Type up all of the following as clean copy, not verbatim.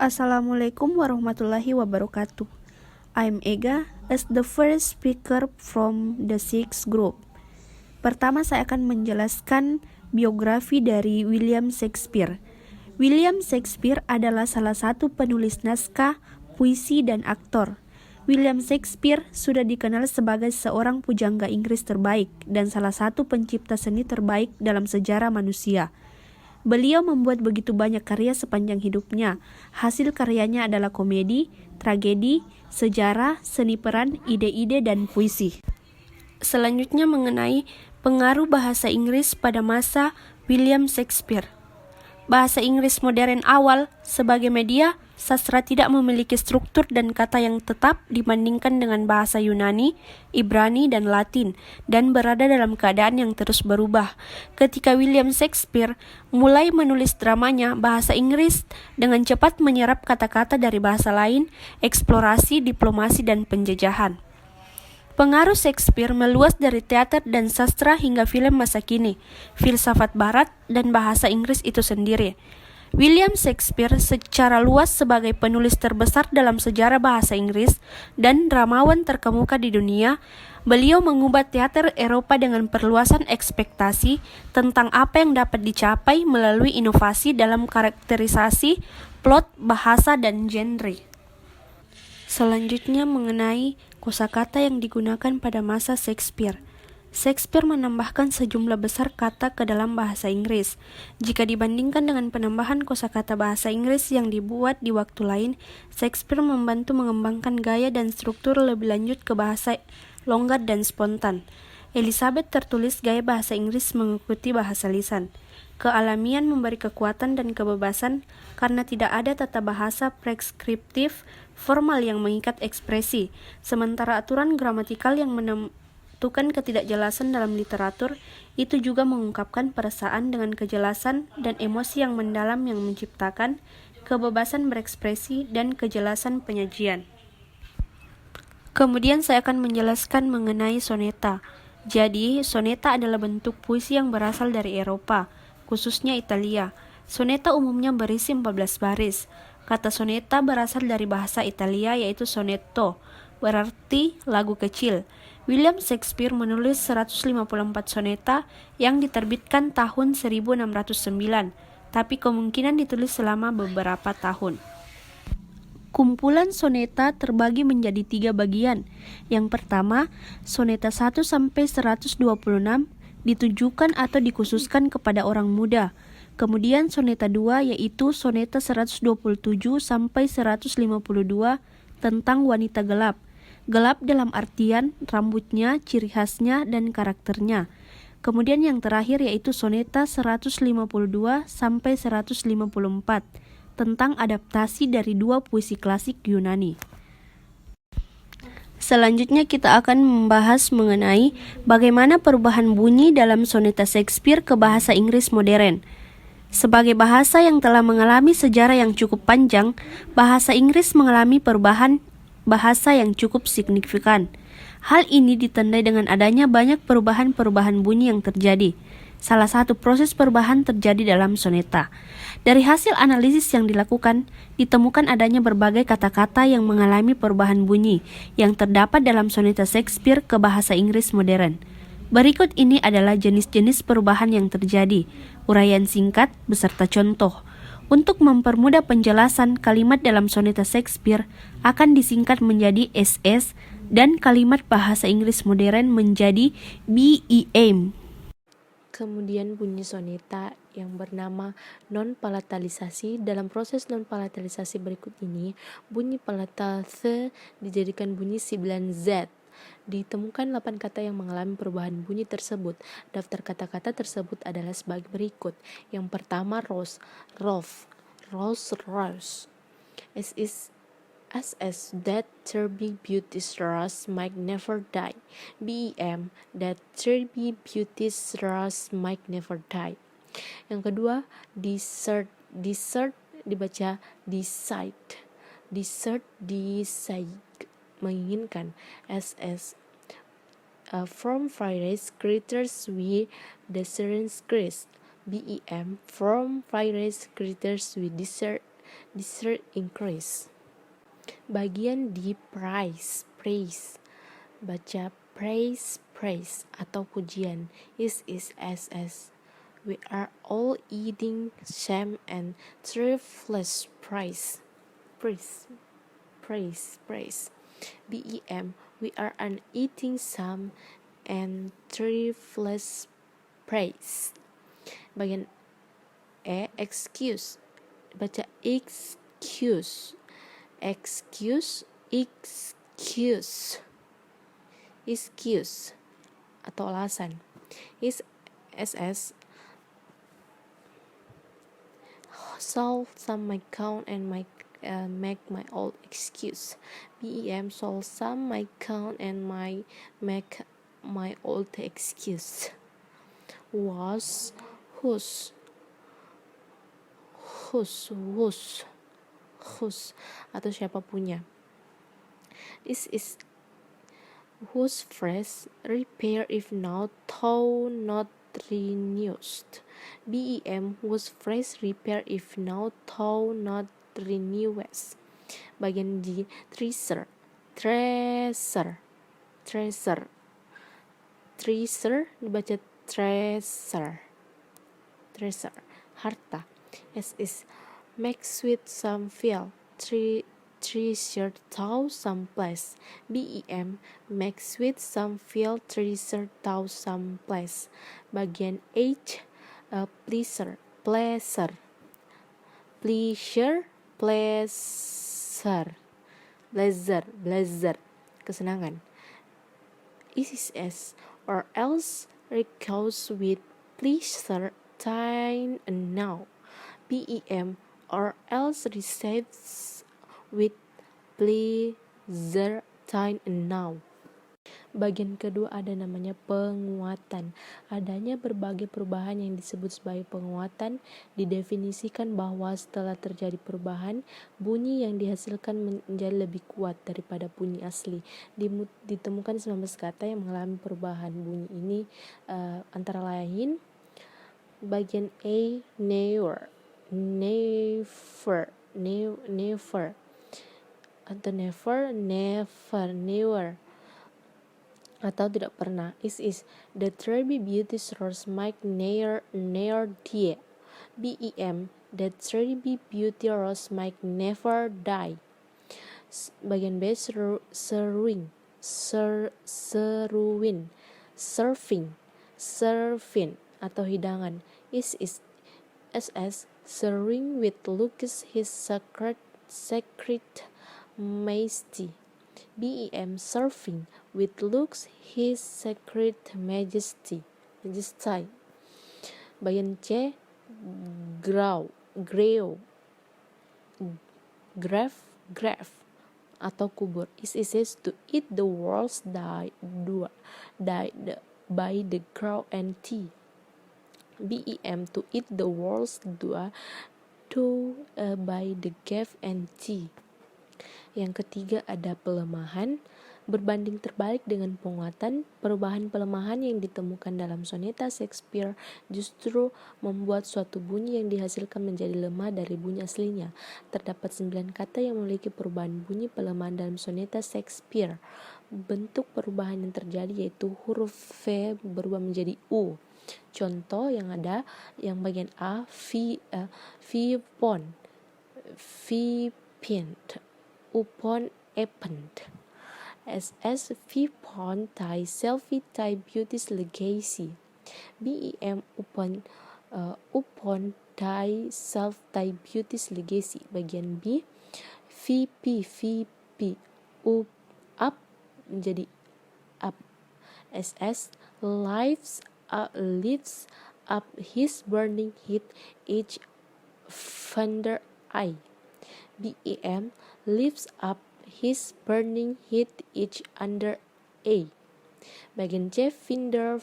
Assalamualaikum warahmatullahi wabarakatuh. I'm Ega as the first speaker from the sixth group. Pertama saya akan menjelaskan biografi dari William Shakespeare. William Shakespeare adalah salah satu penulis naskah, puisi, dan aktor. William Shakespeare sudah dikenal sebagai seorang pujangga Inggris terbaik dan salah satu pencipta seni terbaik dalam sejarah manusia. Beliau membuat begitu banyak karya sepanjang hidupnya. Hasil karyanya adalah komedi, tragedi, sejarah, seni peran, ide-ide, dan puisi. Selanjutnya mengenai pengaruh bahasa Inggris pada masa William Shakespeare. Bahasa Inggris modern awal sebagai media sastra tidak memiliki struktur dan kata yang tetap dibandingkan dengan bahasa Yunani, Ibrani, dan Latin, dan berada dalam keadaan yang terus berubah. Ketika William Shakespeare mulai menulis dramanya, bahasa Inggris dengan cepat menyerap kata-kata dari bahasa lain, eksplorasi, diplomasi, dan penjajahan. Pengaruh Shakespeare meluas dari teater dan sastra hingga film masa kini, filsafat barat, dan bahasa Inggris itu sendiri. William Shakespeare secara luas sebagai penulis terbesar dalam sejarah bahasa Inggris dan dramawan terkemuka di dunia, beliau mengubah teater Eropa dengan perluasan ekspektasi tentang apa yang dapat dicapai melalui inovasi dalam karakterisasi, plot, bahasa, dan genre. Selanjutnya mengenai kosakata yang digunakan pada masa Shakespeare. Shakespeare menambahkan sejumlah besar kata ke dalam bahasa Inggris. Jika dibandingkan dengan penambahan kosakata bahasa Inggris yang dibuat di waktu lain, Shakespeare membantu mengembangkan gaya dan struktur lebih lanjut ke bahasa longgar dan spontan. Elizabeth tertulis gaya bahasa Inggris mengikuti bahasa lisan. Kealamian memberi kekuatan dan kebebasan karena tidak ada tata bahasa preskriptif formal yang mengikat ekspresi, sementara aturan gramatikal yang menentukan ketidakjelasan dalam literatur itu juga mengungkapkan perasaan dengan kejelasan dan emosi yang mendalam yang menciptakan kebebasan berekspresi dan kejelasan penyajian. Kemudian saya akan menjelaskan mengenai soneta. Jadi, soneta adalah bentuk puisi yang berasal dari Eropa, khususnya Italia. Soneta umumnya berisi 14 baris. Kata soneta berasal dari bahasa Italia yaitu sonetto, berarti lagu kecil. William Shakespeare menulis 154 soneta yang diterbitkan tahun 1609, tapi kemungkinan ditulis selama beberapa tahun. Kumpulan soneta terbagi menjadi 3 bagian. Yang pertama, soneta 1 sampai 126 ditujukan atau dikhususkan kepada orang muda. Kemudian soneta 2 yaitu soneta 127 sampai 152 tentang wanita gelap. Gelap dalam artian rambutnya, ciri khasnya, dan karakternya. Kemudian yang terakhir yaitu soneta 152 sampai 154 tentang adaptasi dari 2 puisi klasik Yunani. Selanjutnya kita akan membahas mengenai bagaimana perubahan bunyi dalam soneta Shakespeare ke bahasa Inggris modern. Sebagai bahasa yang telah mengalami sejarah yang cukup panjang, bahasa Inggris mengalami perubahan bahasa yang cukup signifikan. Hal ini ditandai dengan adanya banyak perubahan-perubahan bunyi yang terjadi. Salah satu proses perubahan terjadi dalam soneta. Dari hasil analisis yang dilakukan, ditemukan adanya berbagai kata-kata yang mengalami perubahan bunyi yang terdapat dalam soneta Shakespeare ke bahasa Inggris modern. Berikut ini adalah jenis-jenis perubahan yang terjadi, uraian singkat beserta contoh. Untuk mempermudah penjelasan, kalimat dalam soneta Shakespeare akan disingkat menjadi SS dan kalimat bahasa Inggris modern menjadi BEM. Kemudian bunyi soneta yang bernama non-palatalisasi. Dalam proses non-palatalisasi berikut ini, bunyi palatal th dijadikan bunyi sibilan z. Ditemukan 8 kata yang mengalami perubahan bunyi tersebut. Daftar kata-kata tersebut adalah sebagai berikut. Yang pertama rose, rose, rose. SS that Turby Beauty's rose might never die. BEM that Turby Beauty's rose might never die. Yang kedua, dessert dibaca decide. Decide menginginkan. SS from Fridays creatures we desert Christ. BEM from Fridays creatures we desert desire increase. Bagian di praise, baca praise atau pujian. Is, as. We are all eating shame and thriftless praise. BEM, we are eating some and thriftless praise. Bagian E, excuse, baca excuse atau alasan. Is, SS, solve some my count and make my old excuse. BEM, solve some my count and make my old excuse. Was, whose atau siapa punya. This is whose phrase, repair if not though not renewed. BEM, whose phrase, repair if not though not renewed. Bagian G, treasure dibaca treasure. Harta. S is make sweet some feel. Treasure thou some place. BEM, make sweet some feel. Treasure thou some place. Bagian H, pleasure, kesenangan. Is S, or else recalls with pleasure time and now. BEM, or else receives with pleasure time and now. Bagian kedua ada namanya penguatan. Adanya berbagai perubahan yang disebut sebagai penguatan didefinisikan bahwa setelah terjadi perubahan, bunyi yang dihasilkan menjadi lebih kuat daripada bunyi asli. Ditemukan 19 kata yang mengalami perubahan bunyi ini, antara lain bagian A, never atau tidak pernah. Is the Trebi beauty source make near die. BEM, the Trebi beauty rose make never die. Bagian B, surfing atau hidangan. Is SS, serving with looks his sacred majesty. BEM, serving with looks his sacred majesty. Bagian C, grave atau kubur. Is to eat the world's died by the crow and tea. BEM, to eat the world's by the grave and tea. Yang ketiga ada pelemahan, berbanding terbalik dengan penguatan. Perubahan pelemahan yang ditemukan dalam soneta Shakespeare justru membuat suatu bunyi yang dihasilkan menjadi lemah dari bunyi aslinya. Terdapat 9 kata yang memiliki perubahan bunyi pelemahan dalam soneta Shakespeare. Bentuk perubahan yang terjadi yaitu huruf V berubah menjadi U. Contoh yang ada, yang bagian A, vipont, upon append. SS, vipont thy selfie thy beauty's legacy. BEM, upon thy self thy beauty's legacy. Bagian B, VP up menjadi up. SS, lifts up his burning heat each thunder eye. BEM, lifts up his burning heat each under A. Bagian C, finder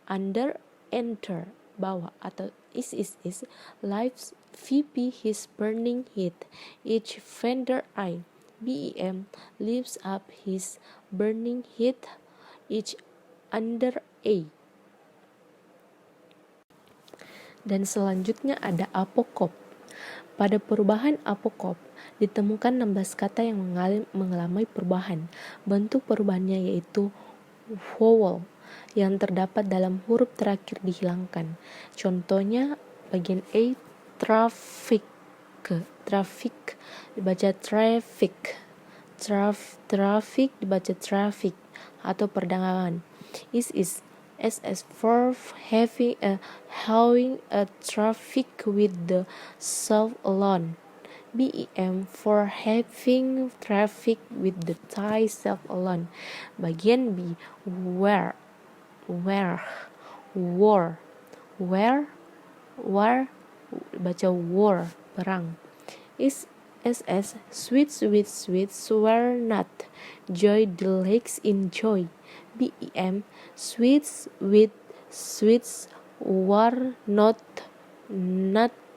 under enter bawah atau is lifts VP his burning heat each thunder eye. BEM, lifts up his burning heat each under A. Dan selanjutnya ada apokop. Pada perubahan apokop, ditemukan 16 kata yang mengalami perubahan. Bentuk perubahannya yaitu vowel yang terdapat dalam huruf terakhir dihilangkan. Contohnya bagian A, traffic dibaca traffic, traffic dibaca traffic, atau perdagangan. Is SS for having a traffic with the self alone. BEM for having traffic with the Thai self alone. Bagian B, where, war, baca war, perang. Is SS sweets with sweets were not, joy delights in joy. BEM sweets with sweets were not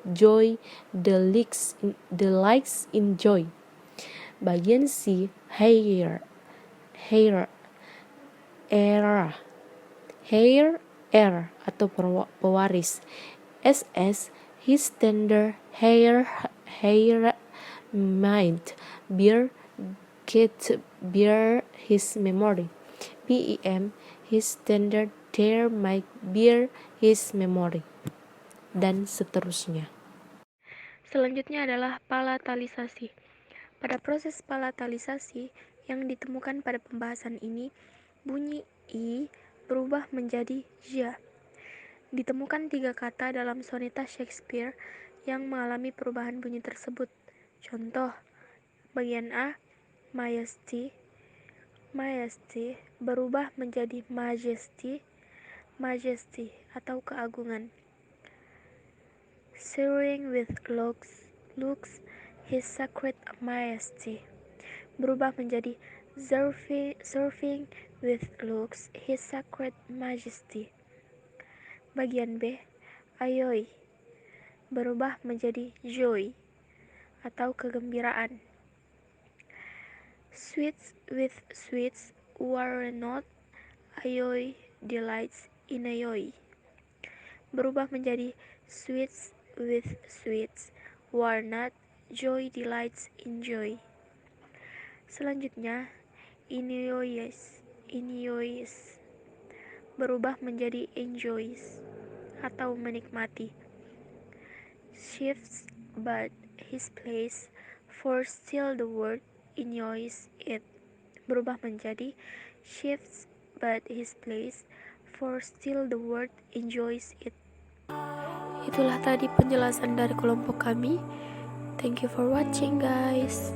joy delights in joy. Bagian C, hair, atau pewaris. SS his tender hair might bear his memory. BEM his tender hair might bear his memory, dan seterusnya. Selanjutnya adalah palatalisasi. Pada proses palatalisasi yang ditemukan pada pembahasan ini, bunyi I berubah menjadi ja. Ditemukan 3 kata dalam soneta Shakespeare yang mengalami perubahan bunyi tersebut. Contoh, bagian A, majesty berubah menjadi majesty atau keagungan. Soaring with looks his sacred majesty berubah menjadi surfing with looks his sacred majesty. Bagian B, ayoy berubah menjadi joy atau kegembiraan. Sweets with sweets were not, ayoy delights in ayoy berubah menjadi sweets with sweets were not, joy delights in joy. Selanjutnya, enjoys berubah menjadi enjoys atau menikmati. Shifts but his place for still the word enjoys it berubah menjadi shifts but his place for still the word enjoys it. Itulah tadi penjelasan dari kelompok kami. Thank you for watching, guys.